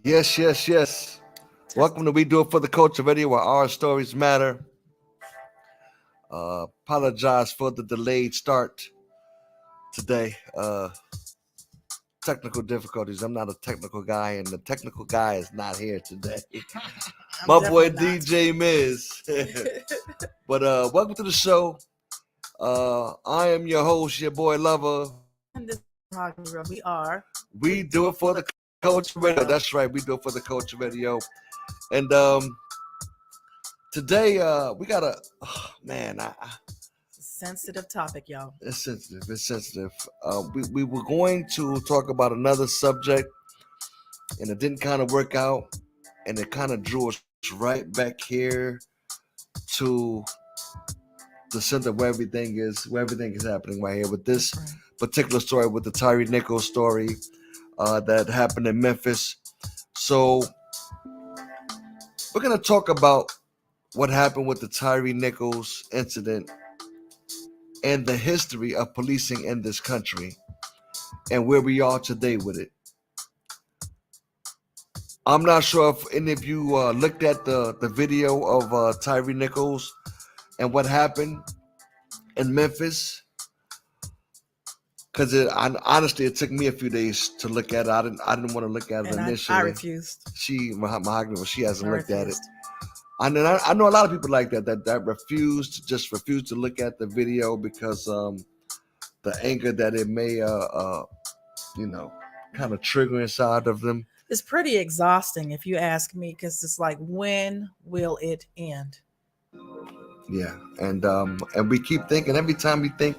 Yes, yes, yes. Welcome to We Do It for the Culture Radio, where our stories matter. Apologize for the delayed start today. Technical difficulties. I'm not a technical guy, and the technical guy is not here today. I'm My boy definitely not. DJ Miz. But welcome to the show. I am your host, your boy Lover. And this Mahogany Room, We do it for the Culture Radio. That's right. We do it for the Culture Radio. And today we got a man. sensitive topic, y'all. It's sensitive. It's sensitive. We were going to talk about another subject, and it didn't kind of work out, and it kind of drew us right back here to the center where everything is happening right here with this Right. particular story, with the Tyre Nichols story that happened in Memphis. So we're gonna talk about what happened with the Tyre Nichols incident and the history of policing in this country and where we are today with it. I'm not sure if any of you looked at the video of Tyre Nichols and what happened in Memphis, because honestly it took me a few days to look at it. I didn't want to look at it And initially. I refused. Mahogany, she hasn't I looked at it. refused. I know a lot of people like that refuse to look at the video because the anger that it may kind of trigger inside of them. It's pretty exhausting, if you ask me, because it's like, when will it end? Yeah, and we keep thinking, every time we think,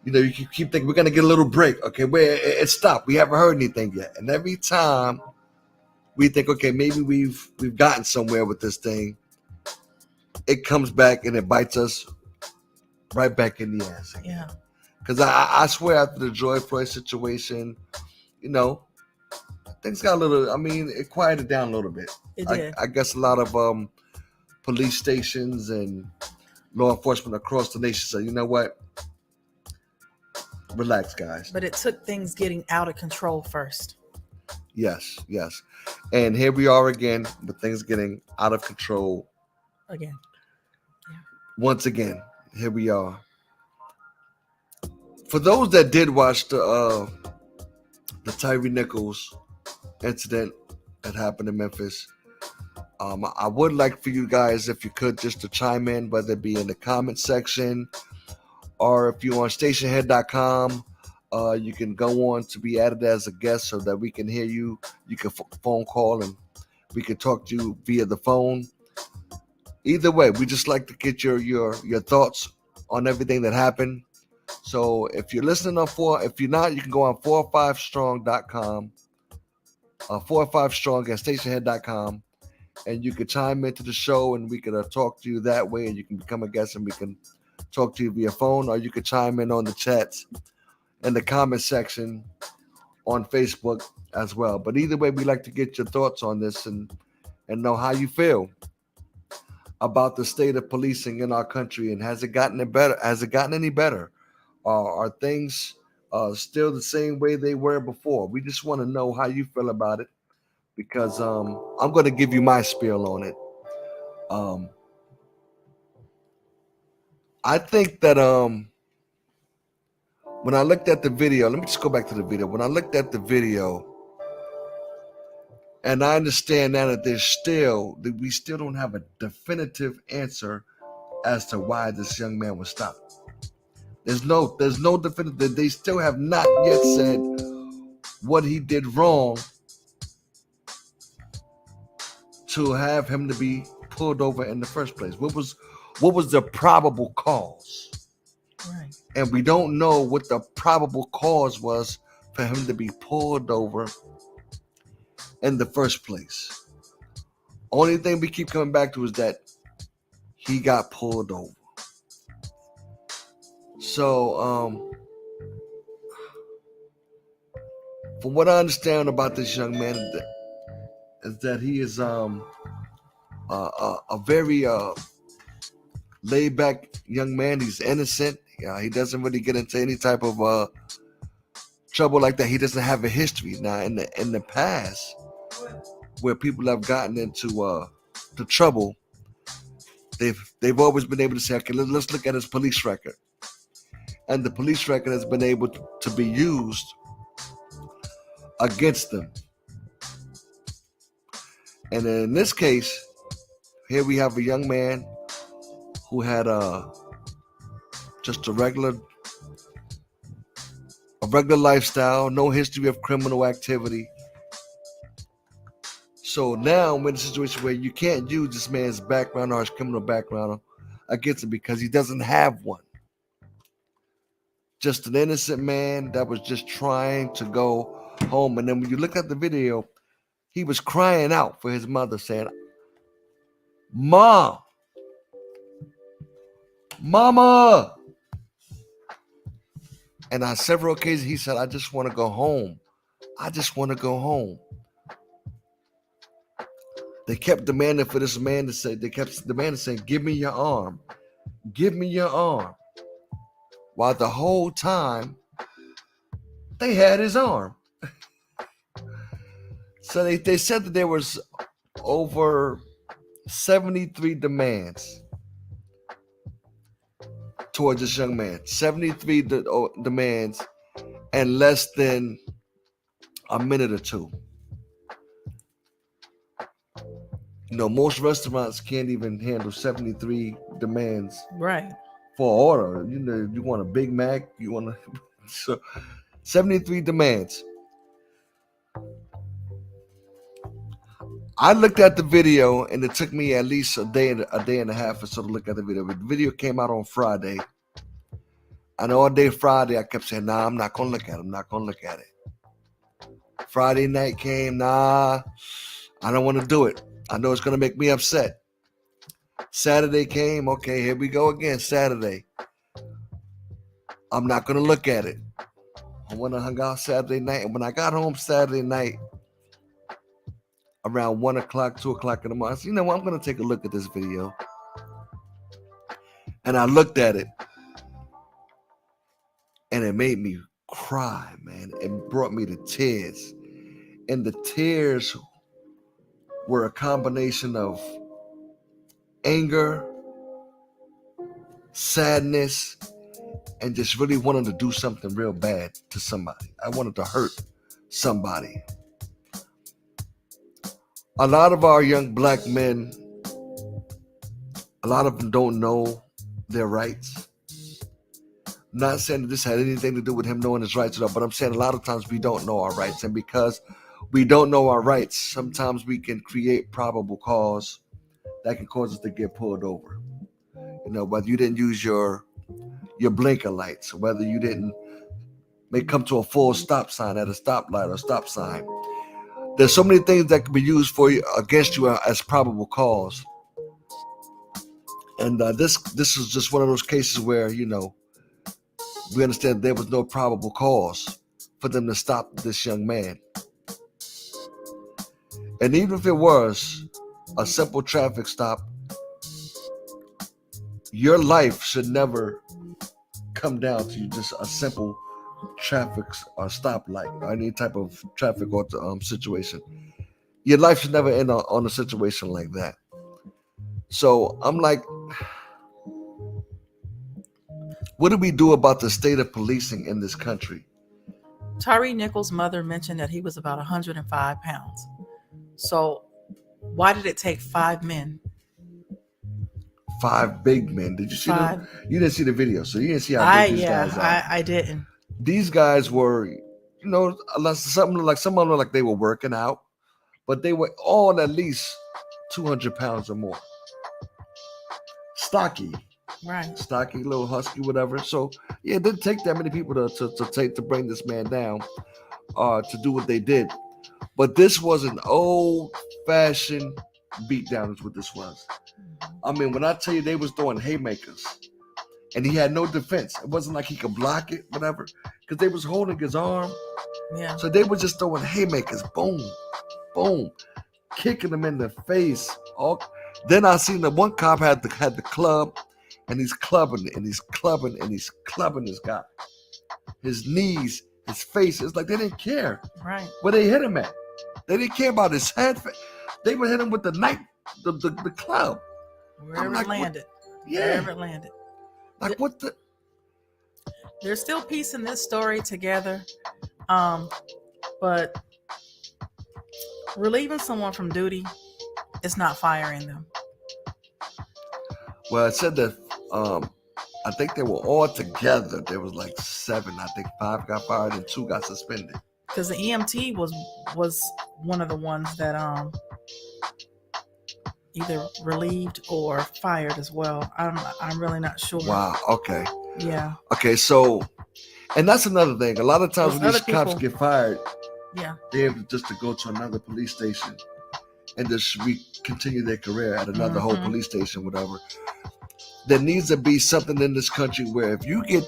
you keep thinking we're gonna get a little break. Okay, where it stopped. We haven't heard anything yet, and every time we think, okay, maybe we've gotten somewhere with this thing, it comes back and it bites us right back in the ass again. Yeah. Because I swear, after the George Floyd situation, things got a little. I mean, it quieted down a little bit. It did. I guess a lot of police stations and law enforcement across the nation said, you know what? Relax, guys. But it took things getting out of control first. Yes. And here we are again with things getting out of control. Again. Once again, here we are. For those that did watch the Tyre Nichols incident that happened in Memphis, I would like for you guys, if you could, just to chime in, whether it be in the comment section or if you're on stationhead.com, you can go on to be added as a guest so that we can hear you. You can phone call and we can talk to you via the phone. Either way, we just like to get your thoughts on everything that happened. So if you're listening if you're not, you can go on 45strong.com, 45strong at stationhead.com, and you can chime into the show and we can talk to you that way, and you can become a guest and we can talk to you via phone, or you can chime in on the chats in the comment section on Facebook as well. But either way, we like to get your thoughts on this and know how you feel about the state of policing in our country, and has it gotten better? Has it gotten any better? Are things still the same way they were before? We just want to know how you feel about it, because I'm going to give you my spiel on it. I think that when I looked at the video, let me just go back to the video. When I looked at the video, and I understand now that we still don't have a definitive answer as to why this young man was stopped. There's no definitive. They still have not yet said what he did wrong to have him to be pulled over in the first place. What was the probable cause? Right. And we don't know what the probable cause was for him to be pulled over in the first place. Only thing we keep coming back to is that he got pulled over. So, from what I understand about this young man, is that he is a very laid back young man. He's innocent. He doesn't really get into any type of trouble like that. He doesn't have a history. Now, in the past, where people have gotten into the trouble, they've always been able to say, okay, let's look at his police record, and the police record has been able to be used against them. And in this case, here we have a young man who had just a regular lifestyle, no history of criminal activity. So now I'm in a situation where you can't use this man's background or his criminal background against him because he doesn't have one. Just an innocent man that was just trying to go home. And then when you look at the video, he was crying out for his mother, saying, "Mom, Mama." And on several occasions, he said, "I just want to go home. I just want to go home." They kept demanding for this man to say, "Give me your arm. Give me your arm." While the whole time, they had his arm. So they said that there was over 73 demands towards this young man. 73 demands in less than a minute or two. You know, most restaurants can't even handle 73 demands Right. for an order. You know, you want a Big Mac, you want to so 73 demands. I looked at the video and it took me at least a day and a half or so to look at the video. But the video came out on Friday. And all day Friday I kept saying, "Nah, I'm not gonna look at it. I'm not gonna look at it." Friday night came, "Nah, I don't want to do it. I know it's gonna make me upset." Saturday came, "Okay, here we go again, Saturday. I'm not gonna look at it." I went and hung out Saturday night, and when I got home Saturday night, around 1 o'clock, 2 o'clock in the morning, I said, "You know what, I'm gonna take a look at this video." And I looked at it, and it made me cry, man. It brought me to tears. And the tears were a combination of anger, sadness, and just really wanting to do something real bad to somebody. I wanted to hurt somebody. A lot of our young black men, a lot of them don't know their rights. I'm not saying that this had anything to do with him knowing his rights at all, but I'm saying a lot of times we don't know our rights. And because we don't know our rights, sometimes we can create probable cause that can cause us to get pulled over. You know, whether you didn't use your blinker lights, whether you may come to a full stop sign at a stoplight or stop sign. There's so many things that can be used for you against you as probable cause. And this is just one of those cases where, you know, we understand there was no probable cause for them to stop this young man. And even if it was a simple traffic stop, your life should never come down to just a simple traffic or stoplight or any type of traffic or situation. Your life should never end on a situation like that. So I'm like, what do we do about the state of policing in this country? Tyre Nichols' mother mentioned that he was about 105 pounds. So why did it take 5 men? 5 big men. Did you see them? You didn't see the video, so you didn't see how big these guys are. I didn't. These guys were, you know, some of them looked like they were working out, but they were all at least 200 pounds or more. Stocky. Right. Stocky, little husky, whatever. So yeah, it didn't take that many people to bring this man down, to do what they did. But this was an old-fashioned beatdown is what this was. I mean, when I tell you they was throwing haymakers, and he had no defense. It wasn't like he could block it, whatever, because they was holding his arm. Yeah. So they were just throwing haymakers, boom, boom, kicking him in the face. Then I seen that one cop had the club, and he's clubbing and he's clubbing and he's clubbing this guy. His knees, his face. It's like they didn't care. Right. Where they hit him at. They didn't care about his head. They would hit him with the knife, the club. Wherever like, it landed. Yeah. Wherever it landed. Like, what the? There's still piecing this story together. But relieving someone from duty is not firing them. Well, it said that I think they were all together. There was like 7. I think 5 got fired and 2 got suspended. Because the EMT was one of the ones that either relieved or fired as well. I'm really not sure. Wow. Okay. Yeah. Okay. So, and that's another thing. A lot of times when these cops get fired, yeah, they're able just to go to another police station and just continue their career at another whole police station, whatever. There needs to be something in this country where if you get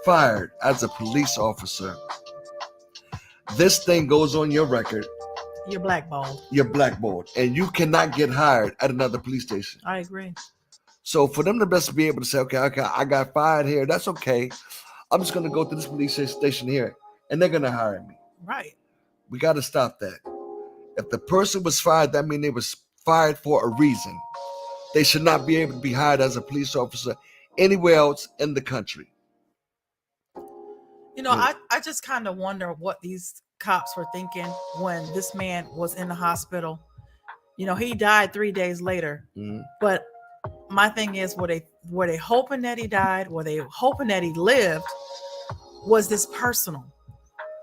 fired as a police officer, this thing goes on your record. You're blackballed. You're blackballed, and you cannot get hired at another police station. I agree. So for them to best be able to say, okay, I got fired here. That's okay. I'm just going to go to this police station here, and they're going to hire me. Right. We got to stop that. If the person was fired, that means they was fired for a reason. They should not be able to be hired as a police officer anywhere else in the country. You know, I just kind of wonder what these cops were thinking when this man was in the hospital. You know, he died 3 days later. Mm-hmm. But my thing is, were they hoping that he died? Were they hoping that he lived? Was this personal?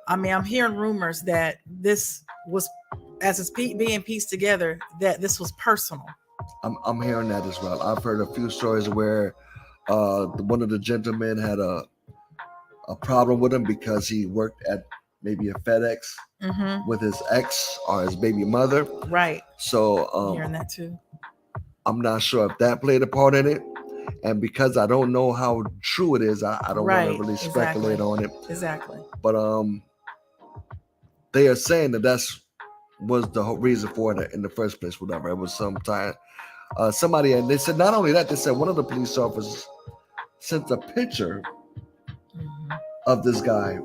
I mean, I'm hearing rumors that this was, as it's being pieced together, that this was personal. I'm hearing that as well. I've heard a few stories where one of the gentlemen had a problem with him because he worked at maybe a FedEx with his ex or his baby mother. Right. So I'm hearing that too. I'm not sure if that played a part in it. And because I don't know how true it is, I don't want to really speculate on it. Exactly. But they are saying that was the whole reason for it in the first place. Whatever. It was somebody, and they said not only that, they said one of the police officers sent a picture of this guy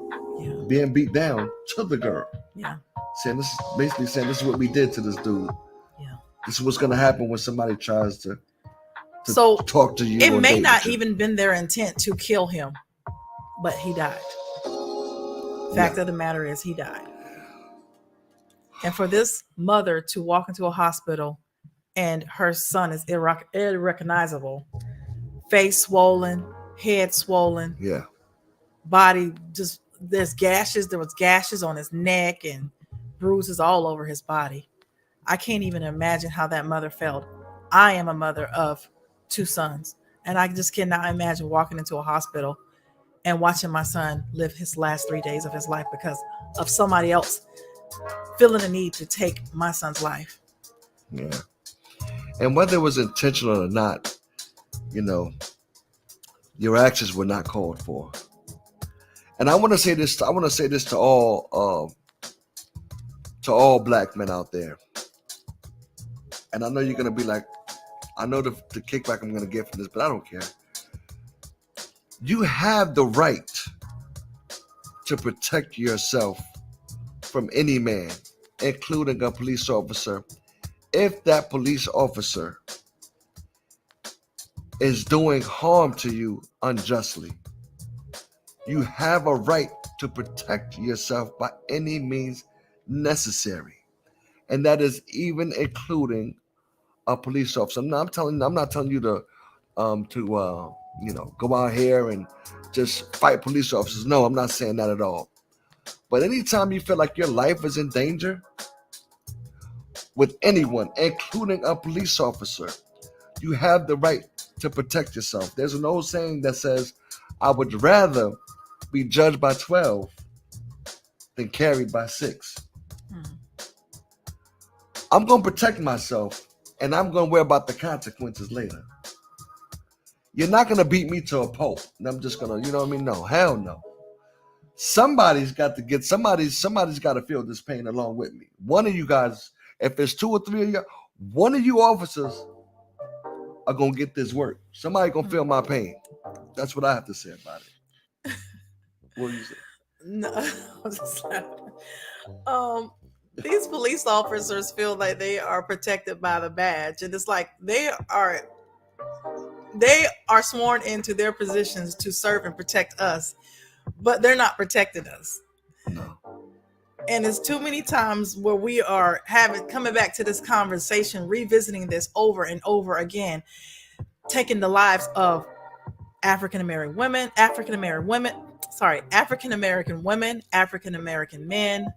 being beat down to the girl. Yeah. Saying this is what we did to this dude. Yeah. This is what's gonna happen when somebody tries to talk to you. It may not even been their intent to kill him, but he died. Fact of the matter is he died. And for this mother to walk into a hospital and her son is irrecognizable, face swollen, head swollen, body just, there was gashes on his neck and bruises all over his body. I can't even imagine how that mother felt. I am a mother of 2 sons, and I just cannot imagine walking into a hospital and watching my son live his last 3 days of his life because of somebody else feeling the need to take my son's life. Yeah. And whether it was intentional or not, you know, your actions were not called for. And I want to say this to all black men out there. And I know you're going to be like, I know the kickback I'm going to get from this, but I don't care. You have the right to protect yourself from any man, including a police officer, if that police officer is doing harm to you unjustly. You have a right to protect yourself by any means necessary. And that is even including a police officer. I'm not telling you to go out here and just fight police officers. No, I'm not saying that at all. But anytime you feel like your life is in danger with anyone, including a police officer, you have the right to protect yourself. There's an old saying that says, I would rather be judged by 12 than carried by 6. I'm going to protect myself, and I'm going to worry about the consequences later. You're not going to beat me to a pulp, and I'm just going to, you know what I mean? No, hell no. Somebody's got to feel this pain along with me. One of you guys, if it's 2 or 3 of you, one of you officers are going to get this work. Somebody going to feel my pain. That's what I have to say about it. What do you say? No, I was just laughing. These police officers feel like they are protected by the badge, and it's like they are sworn into their positions to serve and protect us, but they're not protecting us. No. And it's too many times where we are having coming back to this conversation, revisiting this over and over again, taking the lives of African American women, African American men,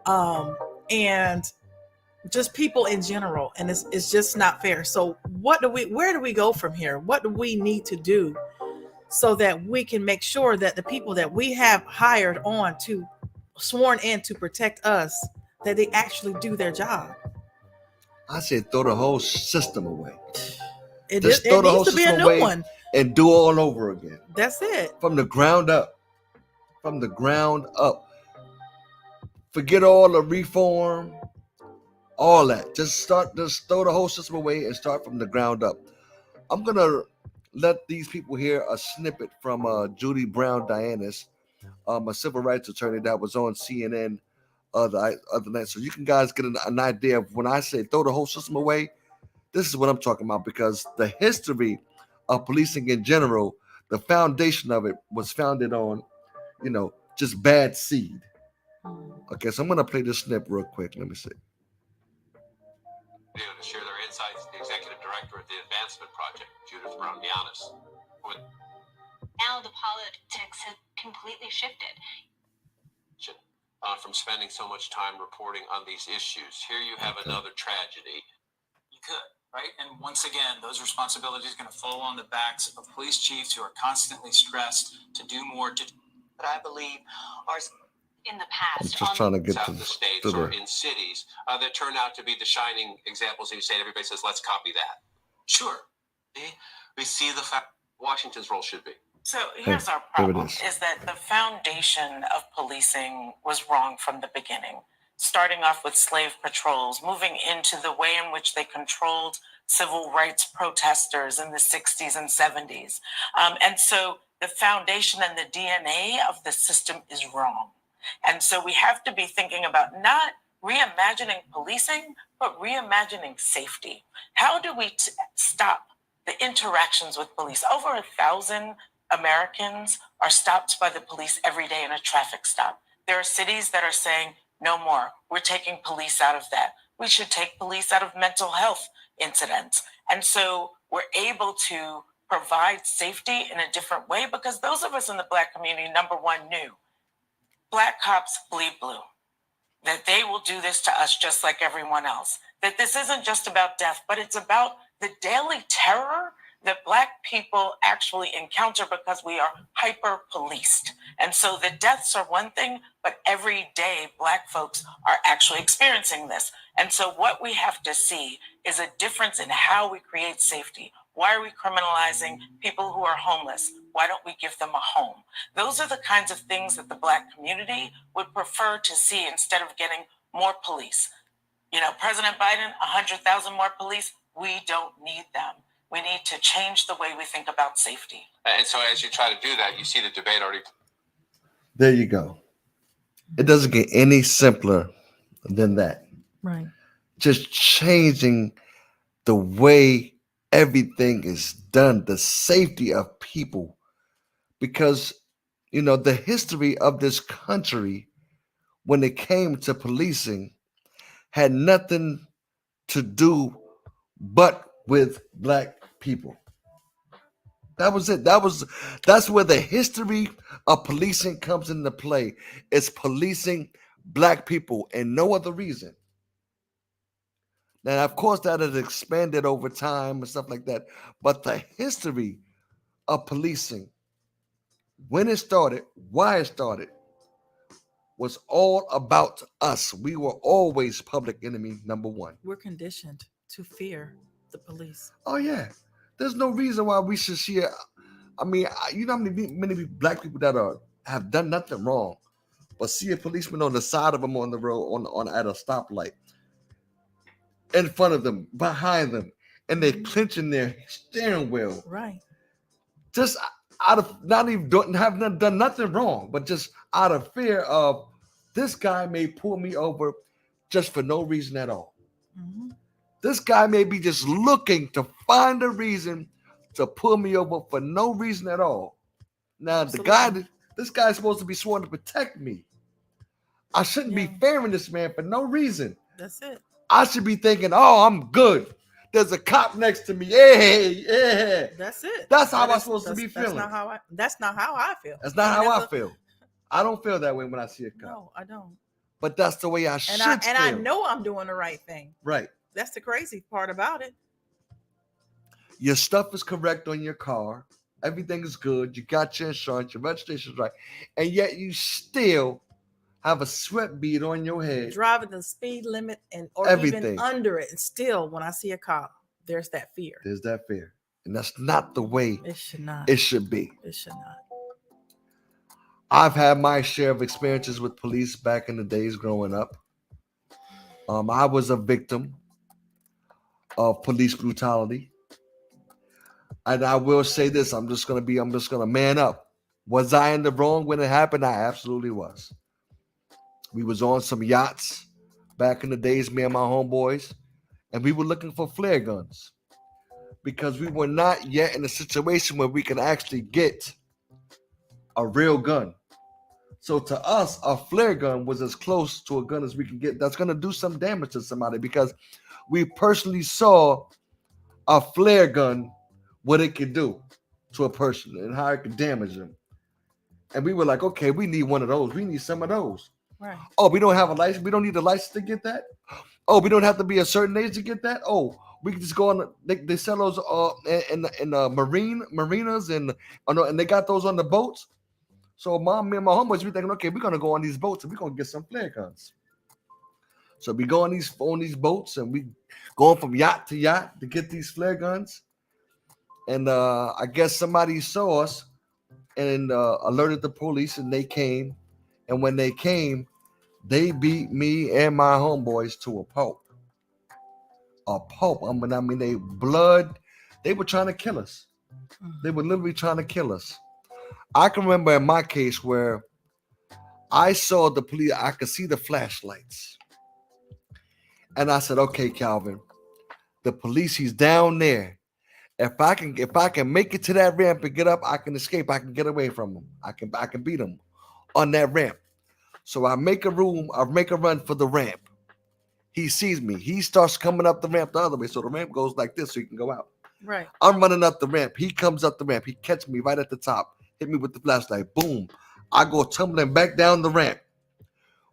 and just people in general. And it's just not fair. So where do we go from here? What do we need to do so that we can make sure that the people that we have hired on to sworn in to protect us, that they actually do their job? I said throw the whole system away. It Just throw the needs whole to be a system new away one. and do all over again. That's it. From the ground up. From the ground up. Forget all the reform, all that. Just throw the whole system away and start from the ground up. I'm gonna let these people hear a snippet from Judy Brown Dianis, a civil rights attorney that was on CNN the other night, so you can guys get an idea of when I say throw the whole system away. This is what I'm talking about, because the history of policing in general, the foundation of it was founded on, just bad seed. Okay, so I'm gonna play this snip real quick. Let me see. To share their insights, the executive director of the Advancement Project, Judith Brown Dianis. Now the politics have completely shifted. From spending so much time reporting on these issues. Here you have another tragedy. You could, right? And once again, those responsibilities are going to fall on the backs of police chiefs who are constantly stressed to do more. But I believe our In the past, I'm just trying to get south to of the states to or the. in cities that turn out to be the shining examples. And you say, everybody says, let's copy that. sure. We see the fact Washington's role should be. So here's our there it problem, is. is that the foundation of policing was wrong from the beginning, starting off with slave patrols, moving into the way in which they controlled civil rights protesters in the 60s and 70s. And so the foundation and the DNA of the system is wrong. And so we have to be thinking about not reimagining policing, but reimagining safety. How do we stop the interactions with police? Over 1,000 Americans are stopped by the police every day in a traffic stop. There are cities that are saying, no more. We're taking police out of that. We should take police out of mental health incidents. And so we're able to provide safety in a different way, because those of us in the Black community, number one, knew Black cops bleed blue, that they will do this to us just like everyone else, that this isn't just about death, but it's about the daily terror that Black people actually encounter because we are hyper policed. And so the deaths are one thing, but every day Black folks are actually experiencing this. And so what we have to see is a difference in how we create safety. Why are we criminalizing people who are homeless? Why don't we give them a home? Those are the kinds of things that the Black community would prefer to see instead of getting more police. President Biden, 100,000 more police. We don't need them. We need to change the way we think about safety. And so as you try to do that, you see the debate already. There you go. It doesn't get any simpler than that. Right. Just changing the way everything is done, the safety of people. Because, the history of this country when it came to policing had nothing to do but with Black people. That was it. That's where the history of policing comes into play. It's policing Black people and no other reason. Now, of course, that has expanded over time and stuff like that. But the history of policing, when it started, why it started, was all about us. We were always public enemy number one. We're conditioned to fear the police. Oh yeah, there's no reason why we should see it. I mean, you know how many Black people that have done nothing wrong, but see a policeman on the side of them on the road on at a stoplight, in front of them, behind them, and they're clenching their steering wheel, Right. just out of not even done nothing wrong, but just out of fear of this guy may pull me over, just for no reason at all. Mhm. This guy may be just looking to find a reason to pull me over for no reason at all. Now, Absolutely. this guy's supposed to be sworn to protect me. I shouldn't be Yeah. fearing this man for no reason. That's it. I should be thinking, oh, I'm good. There's a cop next to me. Yeah. That's it. That's how That I'm is- supposed to that's- be That's feeling. not how I. That's not how I feel. That's not Even how as I feel. I don't feel that way when I see a cop. No, I don't. But that's the way I should And feel. I know I'm doing the right thing. Right. That's the crazy part about it. Your stuff is correct on your car. Everything is good. You got your insurance. Your registration's right. And yet you still have a sweat bead on your head. Driving the speed limit or Everything. even under it. And still, when I see a cop, there's that fear. There's that fear. And that's not the way It should not. it should be. It should not. I've had my share of experiences with police back in the days growing up. I was a victim of police brutality. And I will say this, I'm just gonna man up. Was I in the wrong when it happened? I absolutely was. We was on some yachts back in the days, me and my homeboys, and we were looking for flare guns because we were not yet in a situation where we can actually get a real gun. So to us, a flare gun was as close to a gun as we can get. That's gonna do some damage to somebody because we personally saw a flare gun, what it could do to a person and how it could damage them. And we were like, okay, we need one of those. We need some of those. Right. Oh, we don't have a license. We don't need a license to get that. Oh, we don't have to be a certain age to get that. Oh, we can just go on. They sell those in marinas and they got those on the boats. So me and my homeboys, we thinking, okay, we're gonna go on these boats and we're gonna get some flare guns. So we go on these boats and we going from yacht to yacht to get these flare guns. And I guess somebody saw us and alerted the police, and they came. And when they came, they beat me and my homeboys to a pulp. A pulp. I mean, they were trying to kill us. They were literally trying to kill us. I can remember in my case where I saw the police, I could see the flashlights. And I said, okay, Calvin, the police, he's down there. If I can make it to that ramp and get up, I can escape. I can get away from him. I can beat him on that ramp. So I make a run for the ramp. He sees me. He starts coming up the ramp the other way. So the ramp goes like this so he can go out. Right. I'm running up the ramp. He comes up the ramp. He catches me right at the top. Hit me with the flashlight. Boom. I go tumbling back down the ramp.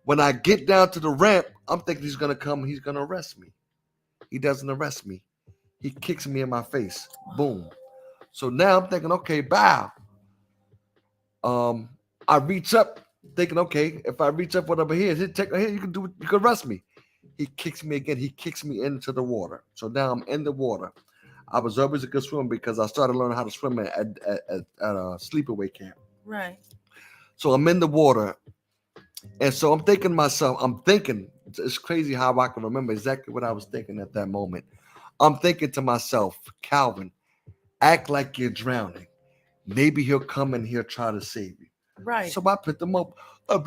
When I get down to the ramp, I'm thinking he's going to come. He's going to arrest me. He doesn't arrest me. He kicks me in my face. Boom. So now I'm thinking, okay, bow. I reach up, thinking, okay, if I reach up whatever here, you can arrest me. He kicks me again. He kicks me into the water. So now I'm in the water. I was always a good swimmer because I started learning how to swim at a sleepaway camp. Right. So I'm in the water. And so I'm thinking to myself, it's crazy how I can remember exactly what I was thinking at that moment. I'm thinking to myself, Calvin, act like you're drowning. Maybe he'll come and he'll try to save you. Right. So I put them up. I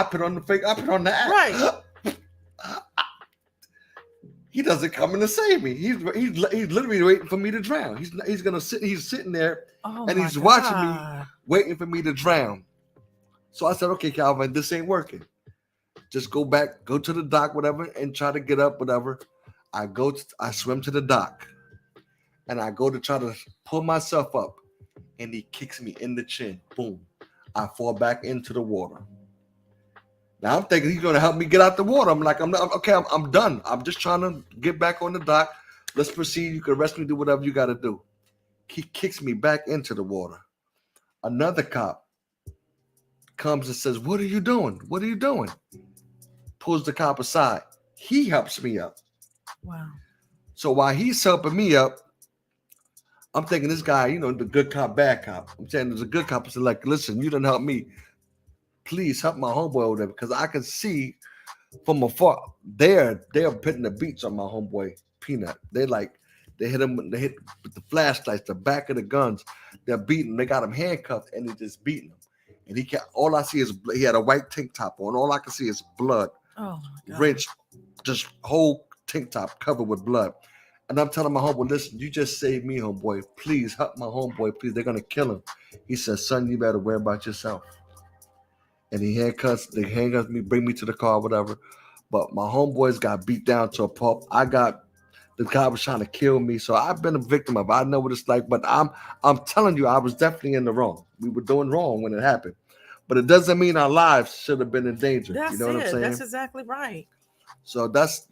put on the act. Right. He doesn't come in to save me. He's literally waiting for me to drown. He's sitting there and he's watching me, waiting for me to drown. So I said, okay, Calvin, this ain't working. Just go to the dock, whatever, and try to get up, whatever. I swim to the dock and I go to try to pull myself up and he kicks me in the chin. Boom. I fall back into the water. Now I'm thinking he's going to help me get out the water. I'm like, I'm done. I'm just trying to get back on the dock. Let's proceed. You can arrest me, do whatever you got to do. He kicks me back into the water. Another cop comes and says, what are you doing? What are you doing? Pulls the cop aside. He helps me up. Wow. So while he's helping me up, I'm thinking this guy, the good cop, bad cop. I'm saying there's a good cop. It's like, listen, you didn't help me. Please help my homeboy over there because I can see from afar they're putting the beats on my homeboy Peanut. They hit him. They hit with the flashlights, the back of the guns. They're beating. They got him handcuffed and they're just beating him. And all I see is he had a white tank top on. All I can see is blood Oh my God. wrench, just whole tank top covered with blood. And I'm telling my homeboy, listen, you just saved me, homeboy. Please help my homeboy, please. They're gonna kill him. He said, son, you better worry about yourself. And they handcuffed me, bring me to the car, whatever. But my homeboys got beat down to a pulp. The guy was trying to kill me. So I've been a victim of it. I know what it's like, but I'm telling you, I was definitely in the wrong. We were doing wrong when it happened. But it doesn't mean our lives should have been in danger. That's you know what I'm it. saying? That's exactly right. So that's,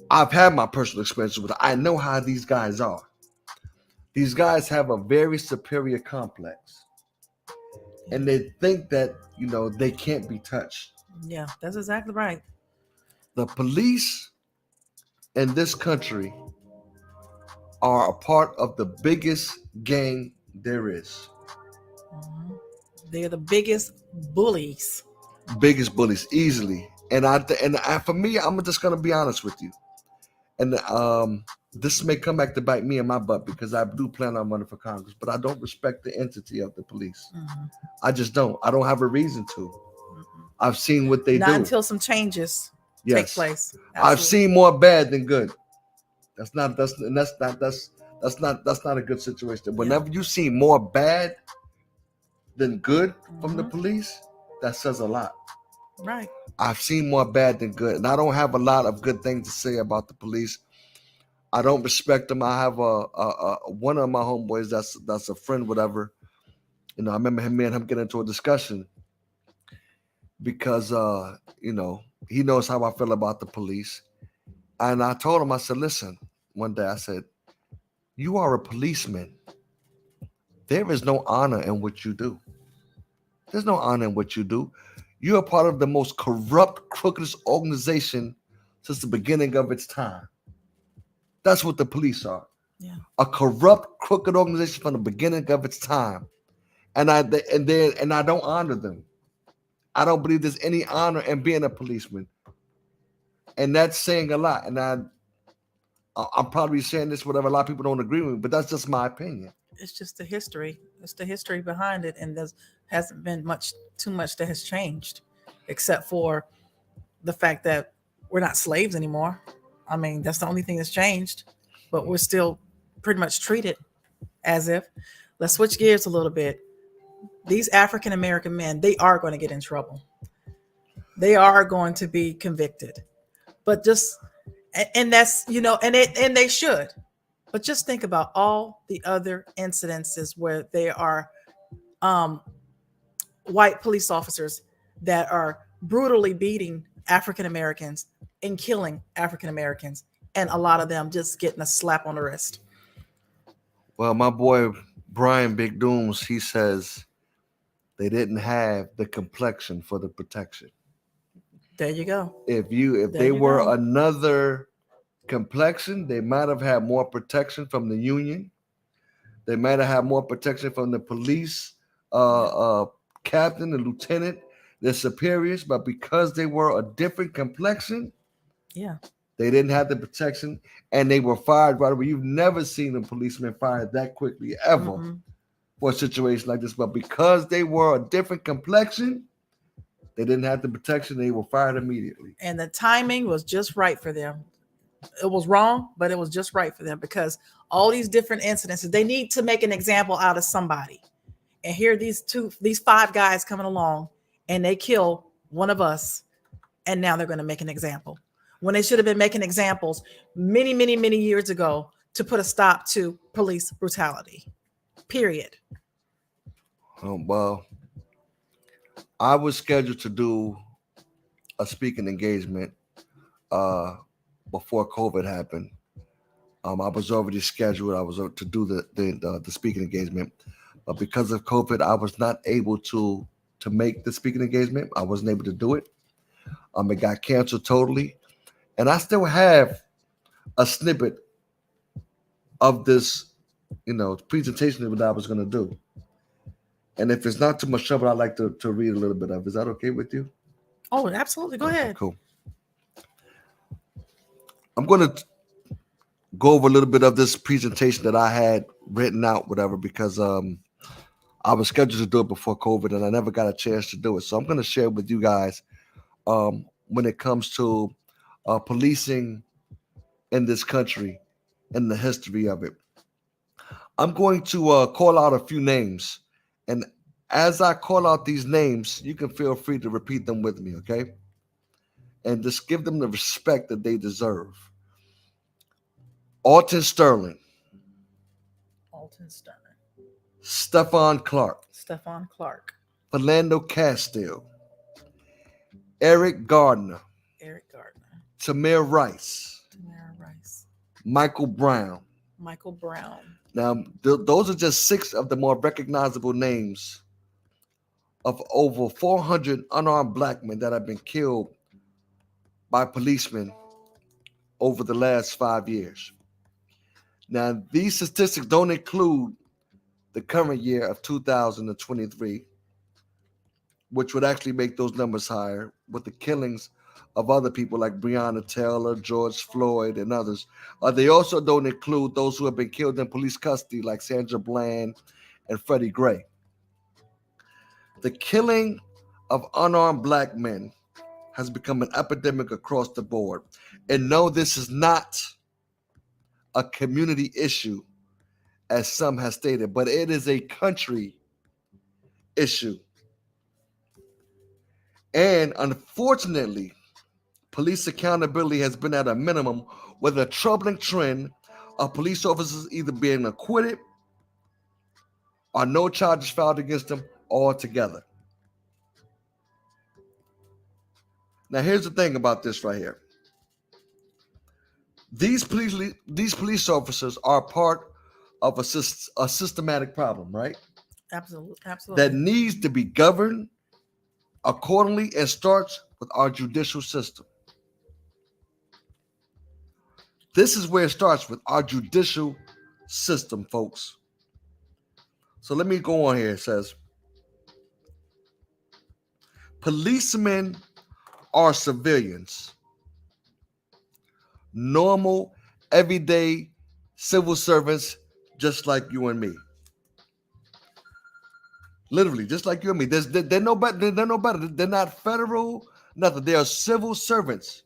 I've had my personal experience with it. I know how these guys are. These guys have a very superior complex. And they think that, they can't be touched. Yeah, that's exactly right. The police in this country are a part of the biggest gang there is. Mhm. They're the biggest bullies. Biggest bullies, easily. For me, I'm just gonna be honest with you. And this may come back to bite me in my butt because I do plan on running for Congress, but I don't respect the entity of the police. Mhm. I just don't. I don't have a reason to. Mhm. I've seen what they Not do. until some changes take Yes. place. I've Absolutely. seen more bad than good. That's not a good situation. Whenever you see more bad than good from the Mhm. police, that says a lot. Right. I've seen more bad than good, and I don't have a lot of good things to say about the police. I don't respect them. I have one of my homeboys that's a friend, whatever. I remember me and him getting into a discussion because he knows how I feel about the police. And I told him, I said, listen, one day I said, you are a policeman. There is no honor in what you do. There's no honor in what you do. You are part of the most corrupt, crookedest organization since the beginning of its time. That's what the police are. Yeah. A corrupt, crooked organization from the beginning of its time. And I don't honor them. I don't believe there's any honor in being a policeman. And that's saying a lot. And I'm probably saying this, whatever, a lot of people don't agree with me, but that's just my opinion. It's just the history. It's the history behind it, and there hasn't been too much that has changed, except for the fact that we're not slaves anymore. I mean, that's the only thing that's changed, but we're still pretty much treated as if. Let's switch gears a little bit. These African American men, they are going to get in trouble. They are going to be convicted, but and that's and they should. But just think about all the other incidences where there are white police officers that are brutally beating African Americans and killing African Americans, and a lot of them just getting a slap on the wrist. Well, my boy Brian Big Dooms, he says they didn't have the complexion for the protection. There you go. If There they you were go. another complexion, they might have had more protection from the union. They might have had more protection from the police captain, the lieutenant, their superiors. But because they were a different complexion, Yeah. they didn't have the protection, and they were fired right away. You've never seen a policeman fired that quickly ever Mm-mm. for a situation like this. But because they were a different complexion, they didn't have the protection. They were fired immediately. And the timing was just right for them. It was wrong, but it was just right for them because all these different incidences, they need to make an example out of somebody. And here these five guys coming along, and they kill one of us, and now they're going to make an example when they should have been making examples many, many, many years ago to put a stop to police brutality. Period. Well, I was scheduled to do a speaking engagement before COVID happened. I was already scheduled. I was to do the speaking engagement, but because of COVID, I was not able to make the speaking engagement. I wasn't able to do it. It got canceled totally, and I still have a snippet of this, presentation that I was going to do. And if it's not too much trouble, I'd like to read a little bit of. Is that okay with you? Oh, absolutely. Go ahead. Cool. I'm going to go over a little bit of this presentation that I had written out, whatever, because I was scheduled to do it before COVID and I never got a chance to do it. So I'm going to share with you guys when it comes to policing in this country and the history of it. I'm going to call out a few names, and as I call out these names, you can feel free to repeat them with me, okay? And just give them the respect that they deserve. Alton Sterling, Alton Sterling, Stephon Clark, Stephon Clark, Philando Castile, Eric Gardner, Eric Gardner, Tamir Rice, Tamara Rice, Michael Brown. Michael Brown. Now, those are just 6 of the more recognizable names of over 400 unarmed black men that have been killed by policemen over the last 5 years. Now, these statistics don't include the current year of 2023, which would actually make those numbers higher with the killings of other people like Breonna Taylor, George Floyd, and others. They also don't include those who have been killed in police custody like Sandra Bland and Freddie Gray. The killing of unarmed black men has become an epidemic across the board. And no, this is not a community issue, as some have stated, but it is a country issue. And unfortunately, police accountability has been at a minimum, with a troubling trend of police officers either being acquitted or no charges filed against them altogether. Now, here's the thing about this right here. These police officers are part of a systematic problem, right? Absolutely. Absolutely. That needs to be governed accordingly, and starts with our judicial system. This is where it starts, with our judicial system, folks. So let me go on here. It says, policemen are civilians, normal, everyday civil servants, just like you and me. Literally, just like you and me. They're no better. They're no better. They're not federal, nothing. They are civil servants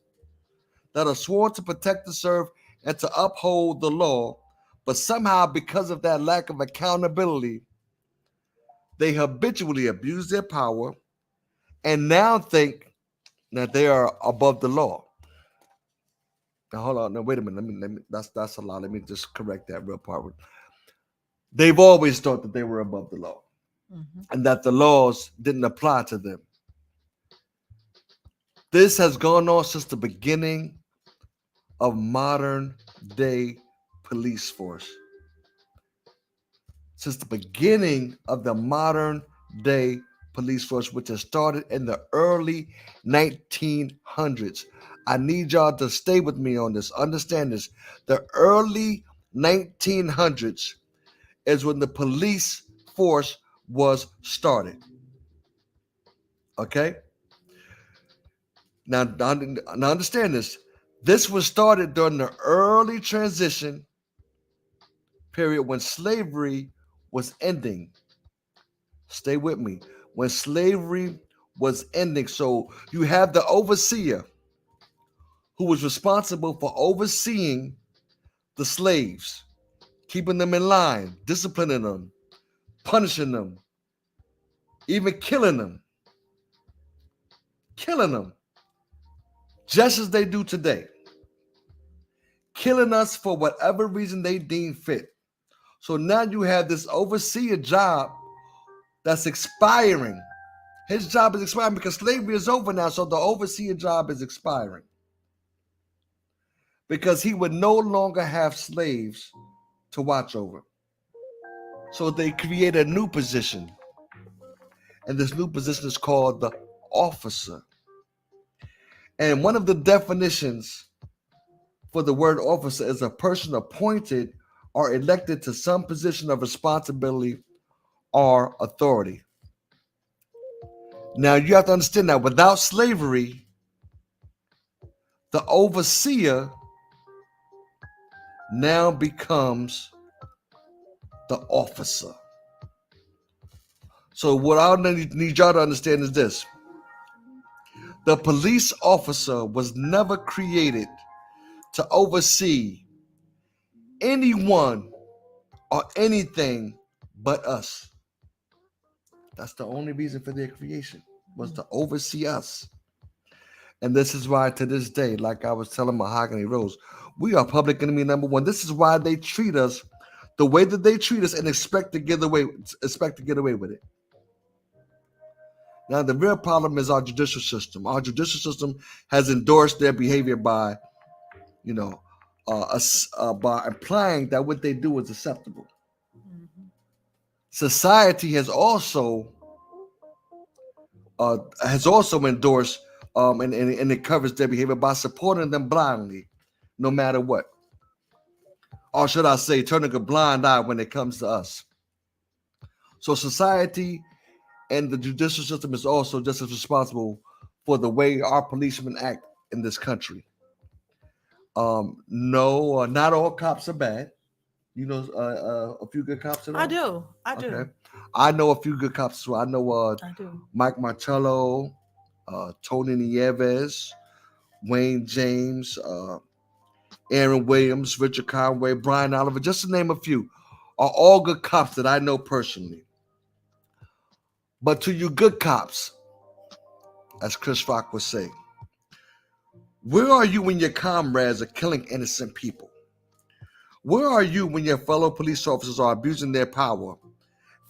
that are sworn to protect and serve and to uphold the law. But somehow, because of that lack of accountability, they habitually abuse their power and now think that they are above the law. Now, hold on. No, wait a minute. Let me. That's a lie. Let me just correct that real part. They've always thought that they were above the law, and that the laws didn't apply to them. This has gone on since the beginning of modern day police force. Since the beginning of the modern day police force, which has started in the early 1900s. I need y'all to stay with me on this. Understand this. The early 1900s is when the police force was started. Okay? Now understand this. This was started during the early transition period when slavery was ending. Stay with me. When slavery was ending. So you have the overseer who was responsible for overseeing the slaves, keeping them in line, disciplining them, punishing them, even killing them, just as they do today, killing us for whatever reason they deem fit. So now you have this overseer job that's expiring. His job is expiring because slavery is over now, so the overseer job is expiring. Because he would no longer have slaves to watch over. So they create a new position. And this new position is called the officer. And one of the definitions for the word officer is a person appointed or elected to some position of responsibility or authority. Now you have to understand that without slavery, the overseer now becomes the officer. So what I need y'all to understand is this. The police officer was never created to oversee anyone or anything but us. That's the only reason for their creation, was to oversee us. And this is why to this day, like I was telling Mahogany Rose, we are public enemy number one. This is why they treat us the way that they treat us and expect to get away with it. Now, the real problem is our judicial system. Our judicial system has endorsed their behavior by, by implying that what they do is acceptable. Society has also endorsed and it covers their behavior by supporting them blindly, no matter what. Or should I say, turning a blind eye when it comes to us. So society and the judicial system is also just as responsible for the way our policemen act in this country. No, not all cops are bad. You know, a few good cops at all? I do. Okay. I know a few good cops as well. I know I do. Mike Martello, Tony Nieves, Wayne James, Aaron Williams, Richard Conway, Brian Oliver, just to name a few, are all good cops that I know personally. But to you good cops, as Chris Rock would say, where are you when your comrades are killing innocent people? Where are you when your fellow police officers are abusing their power,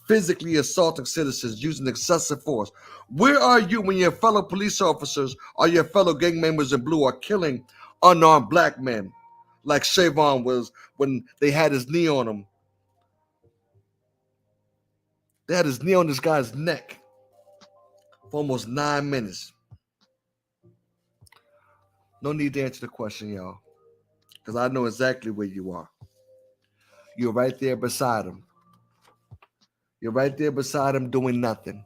physically assaulting citizens using excessive force? Where are you when your fellow police officers or your fellow gang members in blue are killing unarmed black men, like Shavon was when they had his knee on him? They had his knee on this guy's neck for almost 9 minutes. No need to answer the question, y'all, because I know exactly where you are. You're right there beside him. You're right there beside him doing nothing.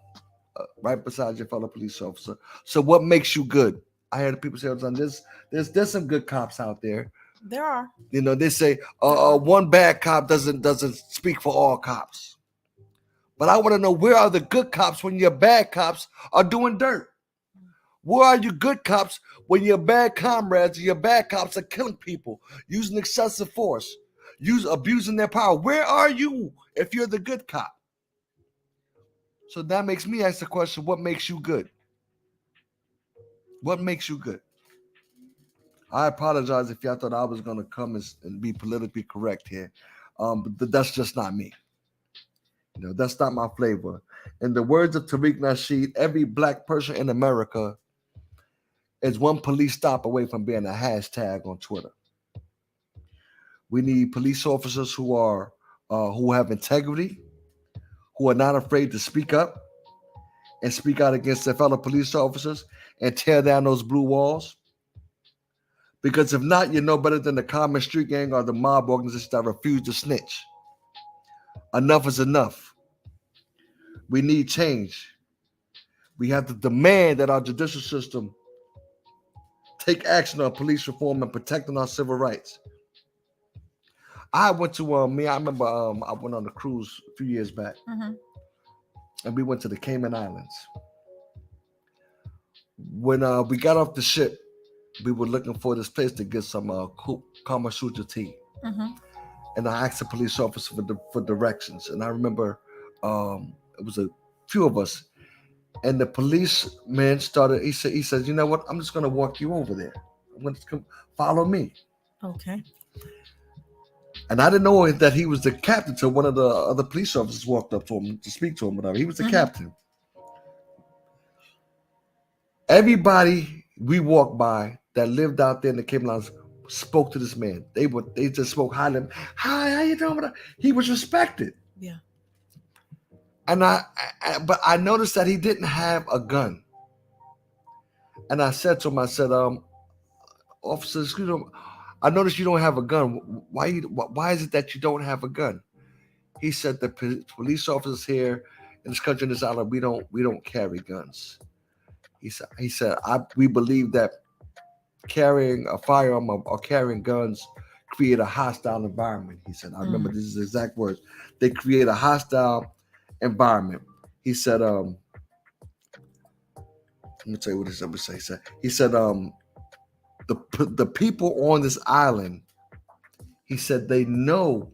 Right beside your fellow police officer. So what makes you good? I heard people say all the time, there's some good cops out there. There are. You know, they say one bad cop doesn't speak for all cops. But I want to know, where are the good cops when your bad cops are doing dirt? Where are you good cops when your bad comrades, your bad cops are killing people, using excessive force, abusing their power? Where are you if you're the good cop? So that makes me ask the question, what makes you good? What makes you good? I apologize if y'all thought I was going to come and be politically correct here. But that's just not me. You know, that's not my flavor. In the words of Tariq Nasheed, every black person in America is one police stop away from being a hashtag on Twitter. We need police officers who have integrity, who are not afraid to speak up and speak out against their fellow police officers and tear down those blue walls. Because if not, you're no better than the common street gang or the mob organization that refuse to snitch. Enough is enough. We need change. We have to demand that our judicial system take action on police reform and protecting our civil rights. I went to I remember I went on a cruise a few years back, and we went to the Cayman Islands. When we got off the ship, we were looking for this place to get some Kama Sutra tea, and I asked the police officer for directions. And I remember it was a few of us, and the policeman started. He said, you know what? I'm just going to walk you over there. I'm going to come follow me. Okay. And I didn't know that he was the captain till one of the other police officers walked up to him to speak to him. Whatever. He was the captain. Everybody we walked by that lived out there in the Cayman Islands spoke to this man. They just spoke highly. Hi, how you doing? He was respected. Yeah. And but I noticed that he didn't have a gun. And I said to him, officer, excuse me, I noticed you don't have a gun. Why is it that you don't have a gun? He said, the police officers here in this country, in this island, we don't carry guns. He said, we believe that carrying a firearm or carrying guns create a hostile environment. He said, I remember this is the exact words. They create a hostile environment. He said, Let me tell you what he said. He said, the people on this island, he said they know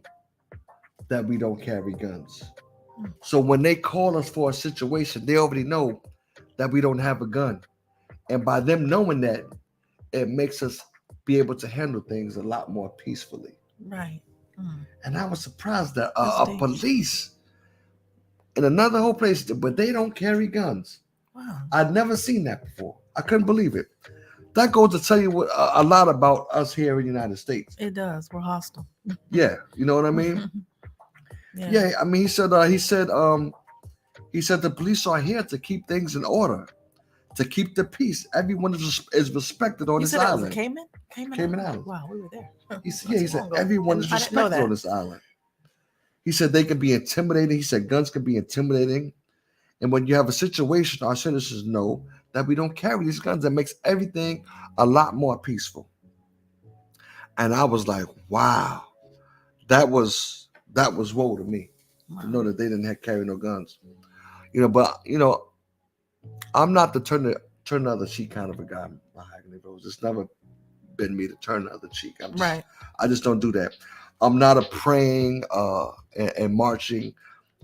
that we don't carry guns. So when they call us for a situation, they already know that we don't have a gun. And by them knowing that, it makes us be able to handle things a lot more peacefully. Right. And I was surprised that That's a deep. police in another whole place, but they don't carry guns. Wow. I'd never seen that before. I couldn't believe it. That goes to tell you a lot about us here in the United States. It does. We're hostile. Yeah, you know what I mean. Yeah, I mean, he said the police are here to keep things in order, to keep the peace. Everyone is respected on You this said that was a island. Cayman? Cayman Islands. Wow, we were there. He said That's long ago. everyone is I didn't know respected that. on this island. He said they can be intimidating. He said guns can be intimidating. And when you have a situation, our citizens know that we don't carry these guns. That makes everything a lot more peaceful. And I was like, wow, that was woe to me. Wow. To know that they didn't carry no guns. But I'm not the turn the other cheek kind of a guy. It's never been me to turn the other cheek. I just don't do that. I'm not a praying and marching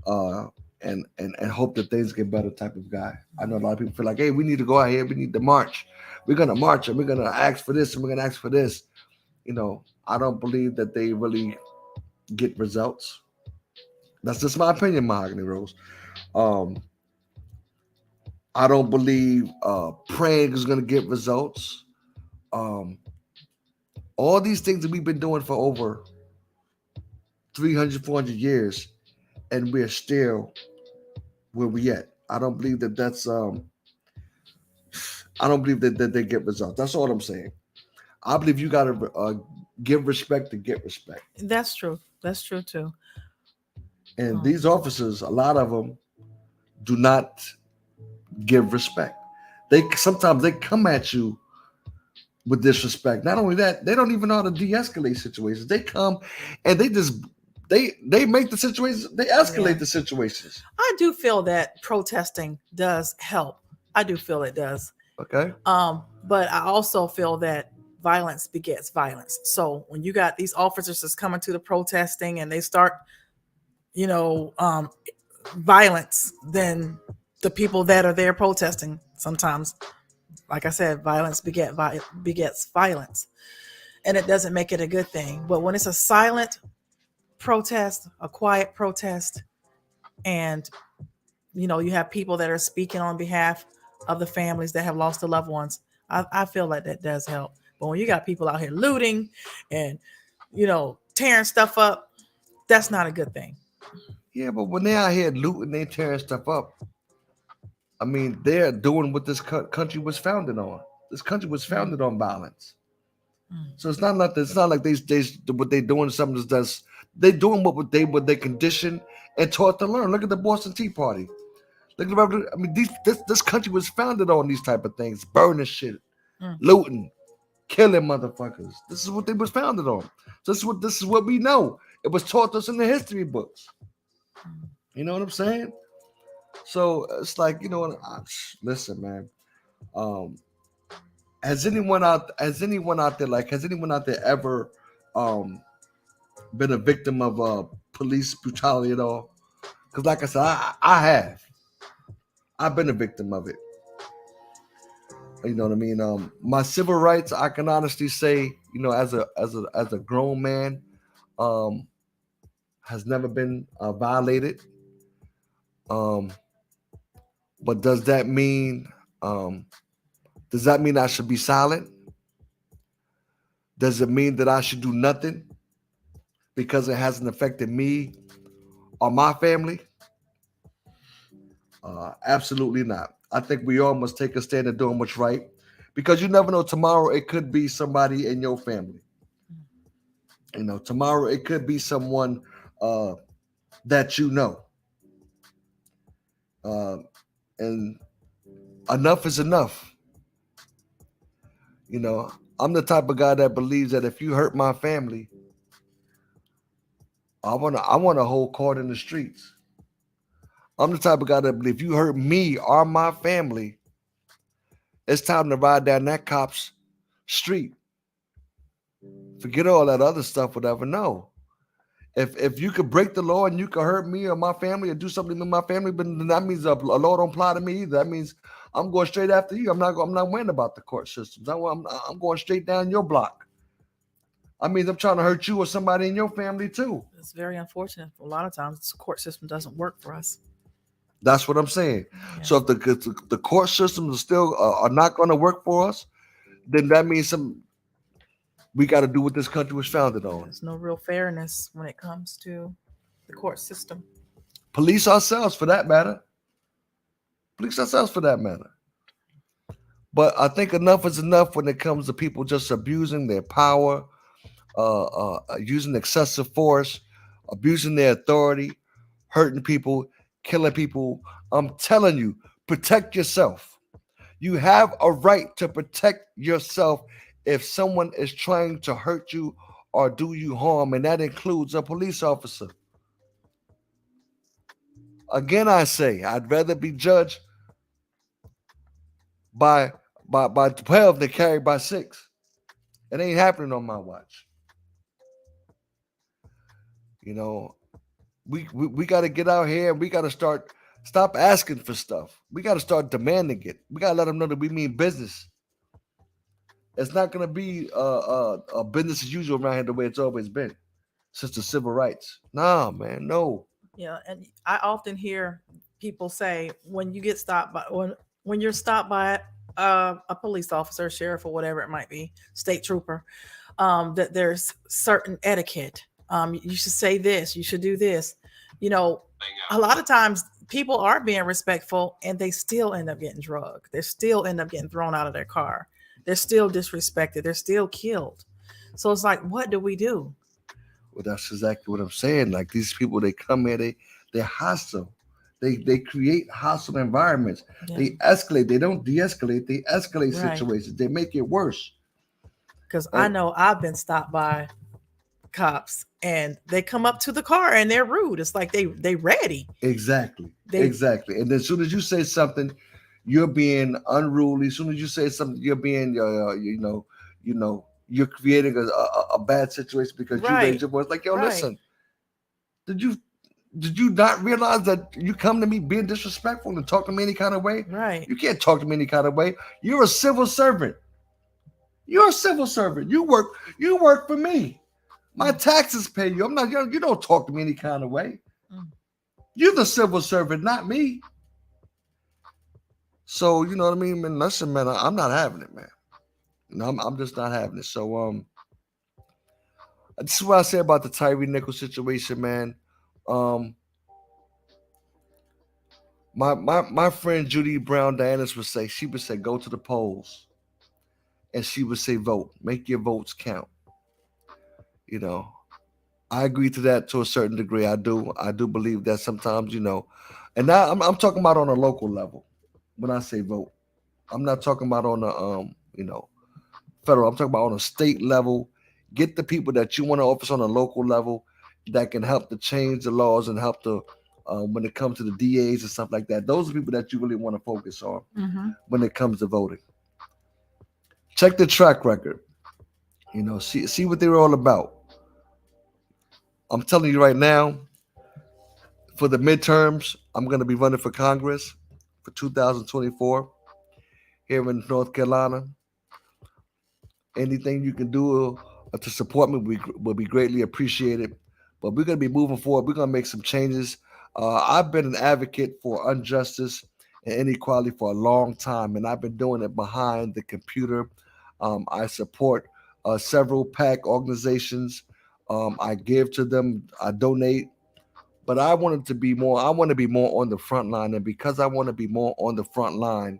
and hope that things get better type of guy. I know a lot of people feel like, hey, we need to go out here, we need to march. We're gonna march and we're gonna ask for this and we're gonna ask for this. I don't believe that they really get results. That's just my opinion, Mahogany Rose. I don't believe praying is gonna get results. All these things that we've been doing for over 300, 400 years, and we're still where we at. I don't believe that that's I don't believe that they get results. That's all I'm saying. I believe you gotta give respect to get respect. That's true. That's true too. And these officers, a lot of them do not give respect. Sometimes they come at you with disrespect. Not only that, they don't even know how to de-escalate situations. They come and they just they make the situations, they escalate the situations. I do feel that protesting does help. I do feel it does. Okay. But I also feel that violence begets violence. So when you got these officers that's coming to the protesting and they start, violence, then the people that are there protesting, sometimes, like I said, violence begets violence. And it doesn't make it a good thing. But when it's a silent protest, a quiet protest, and you have people that are speaking on behalf of the families that have lost their loved ones, I feel like that does help. But when you got people out here looting and tearing stuff up, that's not a good thing. Yeah, but when they're out here looting, they tearing stuff up. I mean, they're doing what this country was founded on. This country was founded on violence. So it's not like they what they doing something that's they doing what they conditioned and taught to learn. Look at the Boston Tea Party. Look at the, I mean, this country was founded on these type of things, burning shit, looting, killing motherfuckers. This is what they was founded on. This is what we know. It was taught us in the history books. You know what I'm saying? So it's like, listen, man. Has anyone out there ever been a victim of police brutality at all? Because like I said, I have. I've been a victim of it. You know what I mean? My civil rights, I can honestly say, as a grown man, has never been violated. But does that mean I should be silent? Does it mean that I should do nothing because it hasn't affected me or my family? Absolutely not. I think we all must take a stand at doing what's right, because you never know, tomorrow it could be somebody in your family. Tomorrow it could be someone that you know. And enough is enough. I'm the type of guy that believes that if you hurt my family, I want to hold court in the streets. I'm the type of guy that believes if you hurt me or my family, It's time to ride down that cop's street. Forget all that other stuff, whatever. No. If you could break the law and you could hurt me or my family or do something to my family, but then that means a law don't apply to me either. That means I'm going straight after you. I'm not worrying about the court systems. I'm going straight down your block. I mean, I'm trying to hurt you or somebody in your family too. It's very unfortunate. A lot of times, the court system doesn't work for us. That's what I'm saying. Yeah. So if the court systems are still are not going to work for us, then that means we got to do what this country was founded on. There's no real fairness when it comes to the court system. Police ourselves, for that matter. Police ourselves, for that matter. But I think enough is enough when it comes to people just abusing their power, using excessive force, abusing their authority, hurting people, killing people. I'm telling you, protect yourself. You have a right to protect yourself if someone is trying to hurt you or do you harm, and that includes a police officer. Again, I say, I'd rather be judged by 12 than carried by 6. It ain't happening on my watch. You know, we got to get out here and we got to stop asking for stuff. We got to start demanding it. We got to let them know that we mean business. It's not going to be a business as usual around here the way it's always been since the civil rights. Nah, man, no. Yeah, and I often hear people say when you get stopped by when you're stopped by a police officer, sheriff, or whatever it might be, state trooper, that there's certain etiquette. You should say this, you should do this. You know, a lot of times people are being respectful and they still end up getting drugged. They still end up getting thrown out of their car. They're still disrespected. They're still killed. So it's like, what do we do? Well, that's exactly what I'm saying. Like these people, they come here, they're hostile. They create hostile environments. Yeah. They escalate. They don't de-escalate. They escalate Right. situations. They make it worse. Because I know I've been stopped by cops and they come up to the car and they're rude. It's like they ready. Exactly. Exactly. And then as soon as you say something, you're being unruly. As soon as you say something, you're being you're creating a bad situation because you raised your voice. Like, yo, listen, did you not realize that you come to me being disrespectful and talk to me any kind of way? Right. You can't talk to me any kind of way. You're a civil servant. You're a civil servant. You work for me. My taxes pay you. I'm not. You don't talk to me any kind of way. You're the civil servant, not me. So you know what I mean, man. Listen, man, I'm not having it, man. No, I'm just not having it. So this is what I say about the Tyre Nichols situation, man. My friend Judy Brown Dianis would say, go to the polls. And she would say, vote. Make your votes count. You know, I agree to that to a certain degree. I do believe that sometimes, you know, and now I'm talking about on a local level. When I say vote, I'm not talking about on a federal. I'm talking about on a state level. Get the people that you want to office on a local level that can help to change the laws and help to when it comes to the DAs and stuff like that. Those are people that you really want to focus on when it comes to voting. Check the track record. You know, see what they're all about. I'm telling you right now, for the midterms, I'm going to be running for Congress for 2024 here in North Carolina. Anything you can do to support me will be greatly appreciated. But we're going to be moving forward. We're going to make some changes. I've been an advocate for injustice and inequality for a long time, and I've been doing it behind the computer. I support several PAC organizations. I give to them. I donate. But I want to be more on the front line. And because I want to be more on the front line,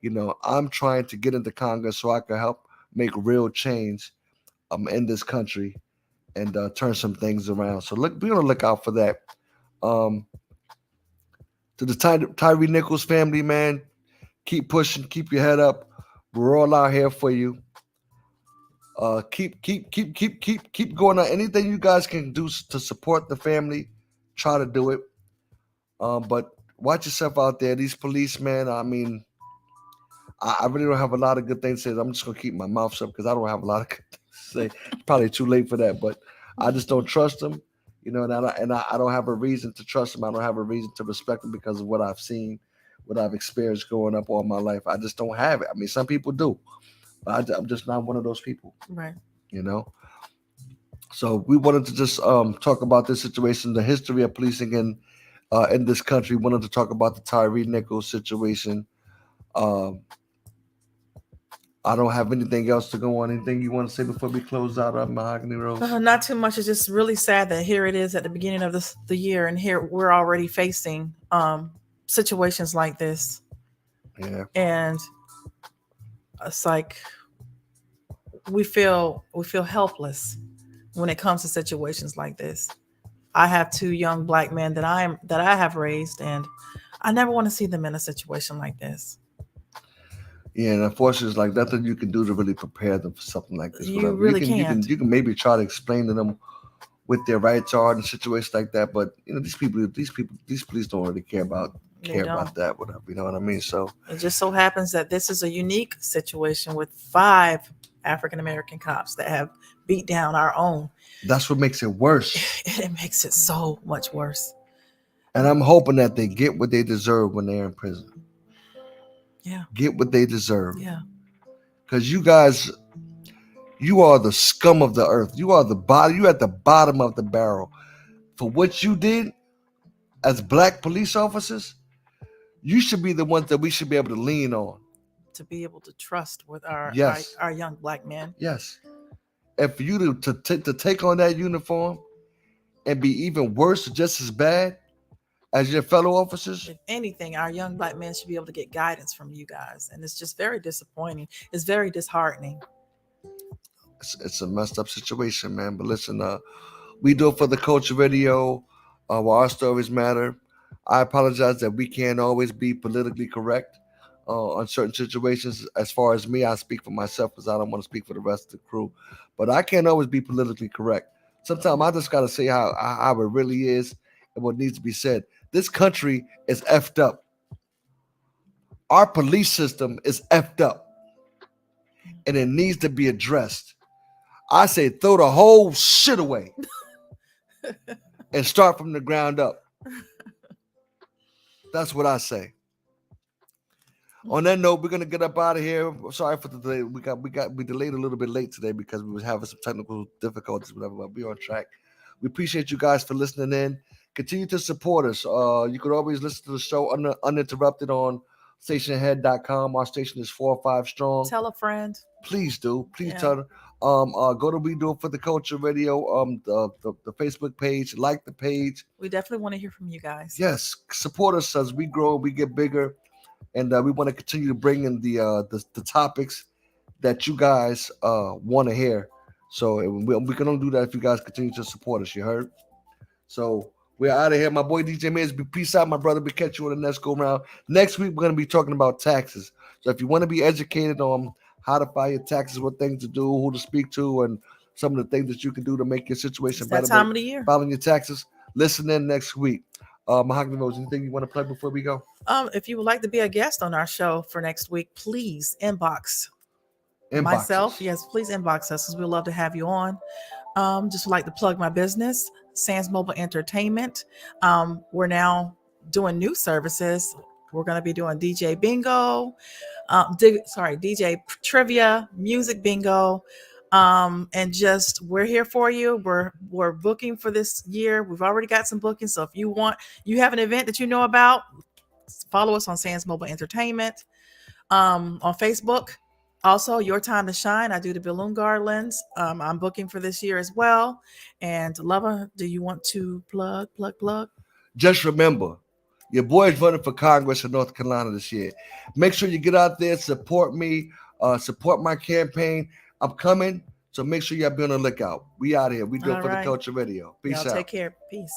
you know, I'm trying to get into Congress so I can help make real change in this country and turn some things around. So be on the lookout for that. To the Tyre Nichols family, man, keep pushing, keep your head up. We're all out here for you. Keep going on. Anything you guys can do to support the family, try to do it. But watch yourself out there. These policemen, I mean, I really don't have a lot of good things to say. I'm just gonna keep my mouth shut because I don't have a lot of good things to say. It's probably too late for that, but I just don't trust them. I don't have a reason to trust them. I don't have a reason to respect them because of what I've seen, what I've experienced growing up all my life. I just don't have it. I mean, some people do, but I'm just not one of those people. Right. You know. So we wanted to just talk about this situation, the history of policing in this country. Wanted to talk about the Tyre Nichols situation. Um, I don't have anything else to go on. Anything you want to say before we close out on Mahogany Rose? Not too much. It's just really sad that here it is at the beginning of the year, and here we're already facing situations like this. Yeah. And it's like we feel helpless when it comes to situations like this. I have 2 young black men that I have raised, and I never want to see them in a situation like this. Yeah, and unfortunately, it's like nothing you can do to really prepare them for something like this. You Whatever. really you can't. can maybe try to explain to them what their rights are in situations like that. But these police don't really care about that. Whatever. You know what I mean? So it just so happens that this is a unique situation with 5 African American cops that have beat down our own. That's what makes it worse. It makes it so much worse. And I'm hoping that they get what they deserve when they're in prison. Yeah. Get what they deserve. Yeah. Because you guys, you are the scum of the earth. You are you at the bottom of the barrel. For what you did as black police officers, you should be the ones that we should be able to lean on. To be able to trust with our young black men. Yes. And for you to take on that uniform and be even worse, just as bad as your fellow officers. If anything, our young black men should be able to get guidance from you guys. And it's just very disappointing. It's very disheartening. It's a messed up situation, man. But listen, we do it for the Culture Radio, where our stories matter. I apologize that we can't always be politically correct on certain situations. As far as me, I speak for myself because I don't want to speak for the rest of the crew. But I can't always be politically correct. Sometimes I just got to say how it really is and what needs to be said. This country is effed up. Our police system is effed up. And it needs to be addressed. I say throw the whole shit away and start from the ground up. That's what I say. On that note, we're gonna get up out of here. Sorry for the delay. We delayed a little bit late today because we was having some technical difficulties, whatever, but we're on track. We appreciate you guys for listening in. Continue to support us. You could always listen to the show uninterrupted on stationhead.com. Our station is 4 or 5 strong. Tell a friend. Please do. Please tell her. Go to We Do It for the Culture Radio, the Facebook page, like the page. We definitely want to hear from you guys. Yes, support us as we grow, we get bigger, and we want to continue to bring in the topics that you guys want to hear. So we can only do that if you guys continue to support us. You heard? So we're out of here. My boy DJ Miz, peace out, my brother. We catch you on the next go round. Next week we're gonna be talking about taxes. So if you want to be educated on how to file your taxes, what things to do, who to speak to, and some of the things that you can do to make your situation better. That time of the year. Filing your taxes. Listen in next week. Mahogany Rose, anything you want to plug before we go? If you would like to be a guest on our show for next week, please inbox myself. Yes, please inbox us because we'd love to have you on. Just would like to plug my business, Sands Mobile Entertainment. We're now doing new services. We're going to be doing DJ bingo, DJ trivia, music bingo, and just we're here for you. We're booking for this year. We've already got some bookings. So if you have an event that you know about, follow us on Sands Mobile Entertainment on Facebook. Also, Your Time to Shine. I do the balloon garlands. I'm booking for this year as well. And Lover, do you want to plug? Just remember, your boy's running for Congress in North Carolina this year. Make sure you get out there, support me, support my campaign. I'm coming, so make sure y'all be on the lookout. We out here. We do it for the Culture Radio. Peace out. Take care. Peace.